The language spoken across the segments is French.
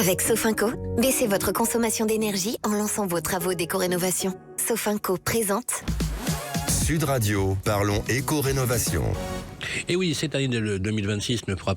Avec Sofinco, baissez votre consommation d'énergie en lançant vos travaux d'éco-rénovation. Sofinco présente Sud Radio, parlons éco-rénovation. Et oui, cette année de 2026 n'échappera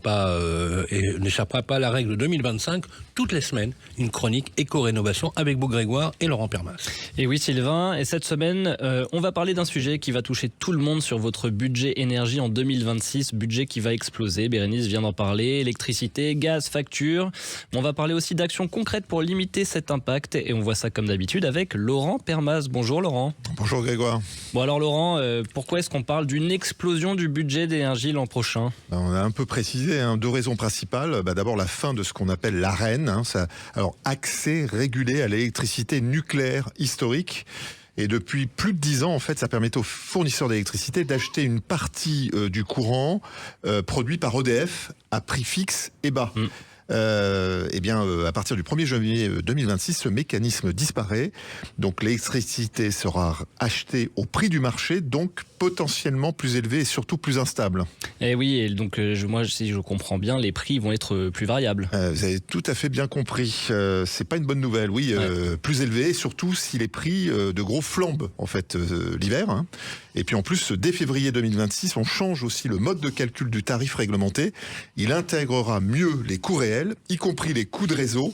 pas à la règle de 2025. Toutes les semaines, une chronique éco-rénovation avec Beau Grégoire et Laurent Permas. Et oui, Sylvain, et cette semaine, on va parler d'un sujet qui va toucher tout le monde sur votre budget énergie en 2026, budget qui va exploser. Bérénice vient d'en parler, électricité, gaz, facture. On va parler aussi d'actions concrètes pour limiter cet impact et on voit ça comme d'habitude avec Laurent Permas. Bonjour Laurent. Bonjour Grégoire. Bon alors Laurent, pourquoi est-ce qu'on parle d'une explosion du budget d'énergie l'an prochain ? On a un peu précisé deux raisons principales. D'abord la fin de ce qu'on appelle l'AREN, alors accès régulé à l'électricité nucléaire historique. Et depuis plus de 10 ans, en fait, ça permet aux fournisseurs d'électricité d'acheter une partie du courant produit par EDF à prix fixe et bas. À partir du 1er janvier 2026, ce mécanisme disparaît. Donc l'électricité sera achetée au prix du marché, donc potentiellement plus élevé et surtout plus instable. Et oui, et donc moi, si je comprends bien, les prix vont être plus variables. Vous avez tout à fait bien compris. C'est pas une bonne nouvelle, oui. Plus élevé, et surtout si les prix de gros flambent en fait l'hiver. Et puis en plus, dès février 2026, on change aussi le mode de calcul du tarif réglementé. Il intégrera mieux les coûts réels, y compris les coûts de réseau,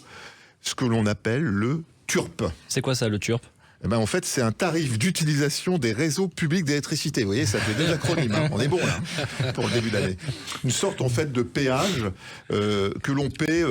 ce que l'on appelle le TURP. C'est quoi ça, le TURP ? En fait, c'est un tarif d'utilisation des réseaux publics d'électricité. Vous voyez, ça fait deux acronymes. On est bon là pour le début d'année. Une sorte en fait de péage que l'on paie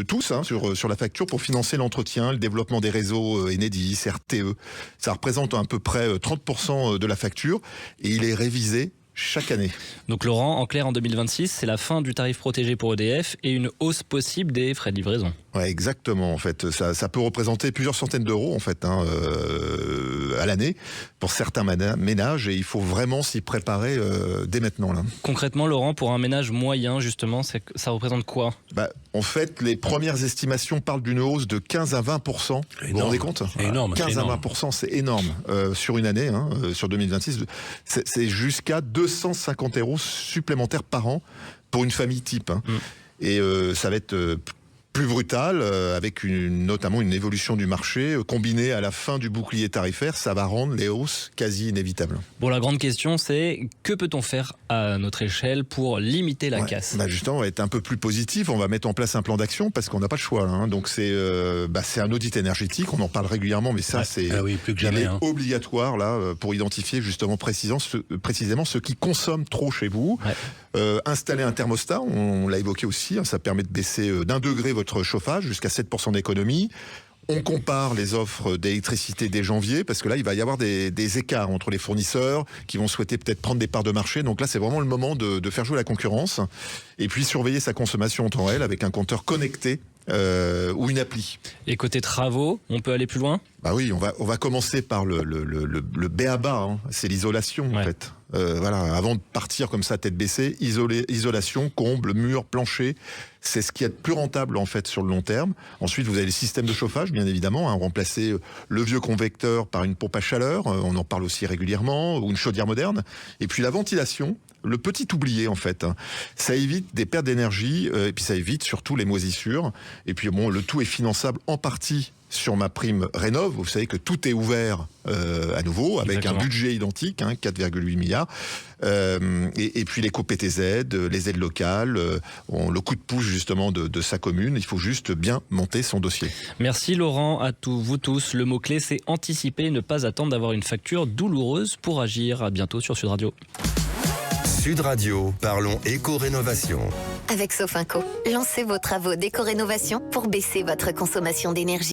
tous sur la facture pour financer l'entretien, le développement des réseaux Enedis, RTE. Ça représente à peu près 30% de la facture et il est révisé chaque année. Donc Laurent, en clair, en 2026, c'est la fin du tarif protégé pour EDF et une hausse possible des frais de livraison. Ouais, exactement. En fait, ça peut représenter plusieurs centaines d'euros en fait à l'année pour certains ménages et il faut vraiment s'y préparer dès maintenant là. Concrètement, Laurent, pour un ménage moyen, justement, ça représente quoi ? En fait, les premières estimations parlent d'une hausse de 15 à 20%. Vous vous rendez compte ? C'est énorme. 15 à 20%, c'est énorme. Sur une année, sur 2026, c'est jusqu'à 250 euros supplémentaires par an pour une famille type. Et ça va être plus brutal, avec notamment une évolution du marché, combinée à la fin du bouclier tarifaire, ça va rendre les hausses quasi inévitables. Bon, la grande question, c'est que peut-on faire à notre échelle pour limiter la casse ? Justement, on va être un peu plus positif, on va mettre en place un plan d'action parce qu'on n'a pas le choix. Donc c'est un audit énergétique, on en parle régulièrement, mais ça plus que jamais, obligatoire là pour identifier justement précisément ce qui consomme trop chez vous. Installer un thermostat, on l'a évoqué aussi, ça permet de baisser d'1 degré votre chauffage jusqu'à 7% d'économie. On compare les offres d'électricité dès janvier, parce que là, il va y avoir des écarts entre les fournisseurs qui vont souhaiter peut-être prendre des parts de marché. Donc là, c'est vraiment le moment de faire jouer la concurrence. Et puis, surveiller sa consommation en temps réel avec un compteur connecté ou une appli. Et côté travaux, on peut aller plus loin ? Oui, on va commencer par le b.a.-ba, c'est l'isolation en fait. Avant de partir comme ça tête baissée, isolation, comble, mur, plancher, c'est ce qui est le plus rentable en fait sur le long terme. Ensuite, vous avez les systèmes de chauffage, bien évidemment, remplacer le vieux convecteur par une pompe à chaleur, on en parle aussi régulièrement, ou une chaudière moderne. Et puis la ventilation, le petit oublié en fait, ça évite des pertes d'énergie et puis ça évite surtout les moisissures. Et puis le tout est finançable en partie sur ma prime Rénov'. Vous savez que tout est ouvert à nouveau avec Exactement. un budget identique, 4,8 milliards. Et puis les co-PTZ, les aides locales, le coup de pouce justement de sa commune. Il faut juste bien monter son dossier. Merci Laurent, à vous tous. Le mot-clé, c'est anticiper, ne pas attendre d'avoir une facture douloureuse pour agir. À bientôt sur Sud Radio. Sud Radio, parlons éco-rénovation. avec Sofinco. Lancez vos travaux d'éco-rénovation pour baisser votre consommation d'énergie.